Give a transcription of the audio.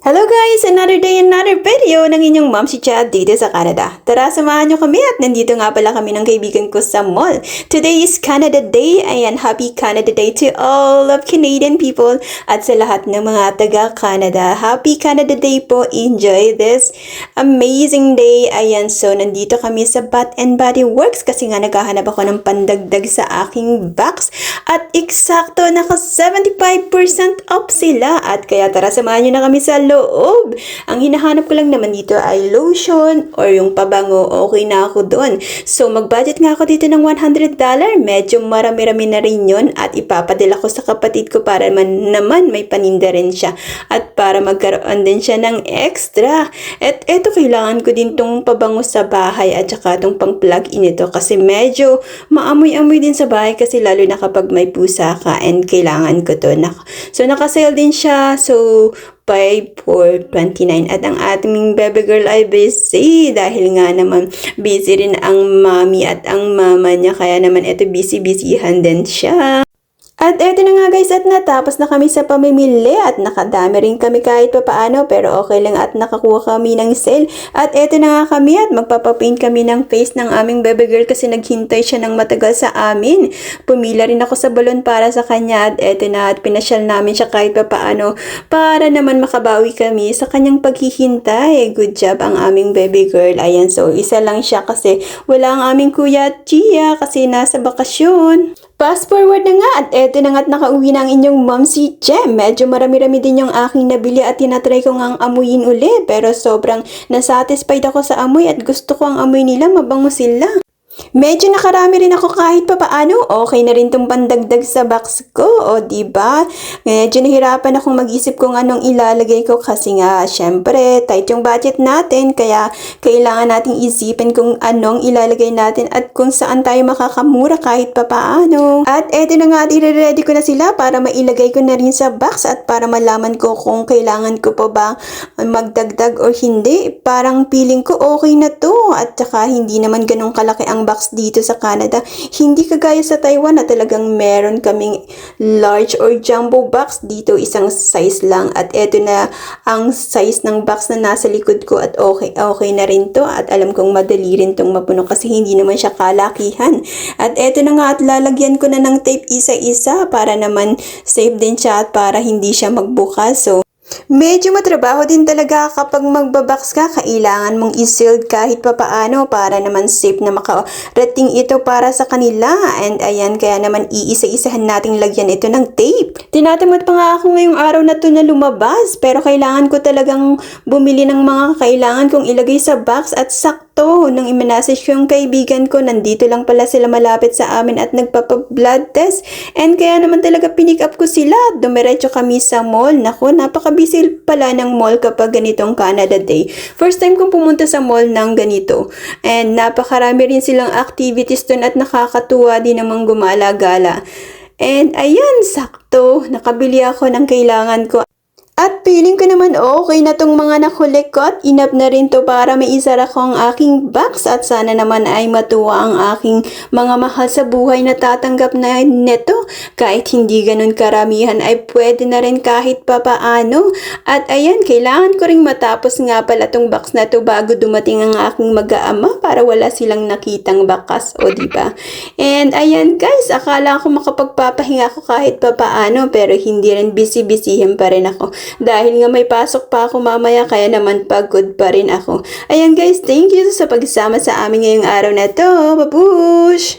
Hello guys! Another day, another video ng inyong mom si Chad dito sa Canada. Tara, samahan nyo kami at nandito nga pala kami ng kaibigan ko sa mall. Today is Canada Day. Ayan, happy Canada Day to all of Canadian people at sa lahat ng mga taga-Canada. Happy Canada Day po. Enjoy this amazing day. Ayan, so nandito kami sa Bath and Body Works kasi nga naghahanap ako ng pandagdag sa aking box. At eksakto, naka 75% off sila. At kaya tara, samahan nyo na kami sa loob. Ang hinahanap ko lang naman dito ay lotion or yung pabango. Okay na ako doon. So, mag-budget nga ako dito ng $100. Medyo marami-rami na rin yun. At ipapadala ko sa kapatid ko para naman may paninda rin siya. At para magkaroon din siya ng extra. At eto, kailangan ko din tong pabango sa bahay at saka tong pang plug-in ito. Kasi medyo maamoy-amoy din sa bahay kasi lalo na kapag may pusa ka and kailangan ko to. So, naka-sale din siya. So, 5 for 29 at ang ating baby girl ay busy dahil nga naman busy rin ang mami at ang mama niya kaya naman ito busy-busyhan din siya. At eto na nga guys at natapos na kami sa pamimili at nakadami rin kami kahit papaano pero okay lang at nakakuha kami ng sale. At eto na nga kami at magpapapaint kami ng face ng aming baby girl kasi naghintay siya ng matagal sa amin. Pumila rin ako sa balon para sa kanya at eto na at pinasyal namin siya kahit papaano para naman makabawi kami sa kanyang paghihintay. Good job ang aming baby girl. Ayan, so isa lang siya kasi wala ang aming kuya Chia kasi nasa bakasyon. Fast forward na nga at eto na nga at nakauwi na ang inyong mom si Jem. Medyo marami-rami din yung aking nabili at tinatry ko nga ang amuyin uli. Pero sobrang nasatisfied ako sa amoy at gusto ko ang amoy nila, mabango sila. Medyo nakarami rin ako kahit papaano. Okay na rin tong pandagdag sa box ko. O diba? Medyo nahirapan akong mag-isip kung anong ilalagay ko kasi nga syempre tight yung budget natin. Kaya kailangan nating isipin kung anong ilalagay natin at kung saan tayo makakamura kahit papaano. At eto na nga, i-ready ko na sila para mailagay ko na rin sa box at para malaman ko kung kailangan ko pa ba magdagdag or hindi. Parang feeling ko okay na to at saka hindi naman ganun kalaki ang box dito sa Canada. Hindi kagaya sa Taiwan na talagang meron kaming large or jumbo box. Dito isang size lang at eto na ang size ng box na nasa likod ko at okay na rin to at alam kong madali rin tong mapuno kasi hindi naman siya kalakihan. At eto na nga at lalagyan ko na ng tape isa-isa para naman safe din siya at para hindi siya magbukas. So, medyo matrabaho din talaga kapag magbabox ka, kailangan mong i-sealed kahit papaano para naman safe na makarating ito para sa kanila. And ayan, kaya naman iisa-isahan nating lagyan ito ng tape. Tinatamad pa nga ako ngayong araw na to na lumabas pero kailangan ko talagang bumili ng mga kailangan kong ilagay sa box at sakto nung i-message ko yung kaibigan ko, nandito lang pala sila malapit sa amin at nagpapa-blood test. And kaya naman talaga pinick up ko sila. Dumiretso kami sa mall. Naku, napaka-busy pala ng mall kapag ganitong Canada Day. First time kong pumunta sa mall ng ganito. And napakarami rin silang activities dun at nakakatuwa din namang gumala-gala. And ayan, sakto. Nakabili ako ng kailangan ko. At feeling ko naman okay na tong mga nakulik ko at enough na rin to para maisara ko ang aking box at sana naman ay matuwa ang aking mga mahal sa buhay na tatanggap na neto. Kahit hindi ganun karamihan ay pwede na rin kahit papaano. At ayan, kailangan ko ring matapos nga pala tong box na to bago dumating ang aking mag-aama para wala silang nakitang bakas, o diba? And ayan guys, akala ko makapagpapahinga ako kahit papaano pero hindi rin busy-busyhin pa rin ako. Dahil nga may pasok pa ako mamaya kaya naman pagod pa rin ako. Ayan guys, thank you sa pagsama sa amin ngayong araw na to. Babush!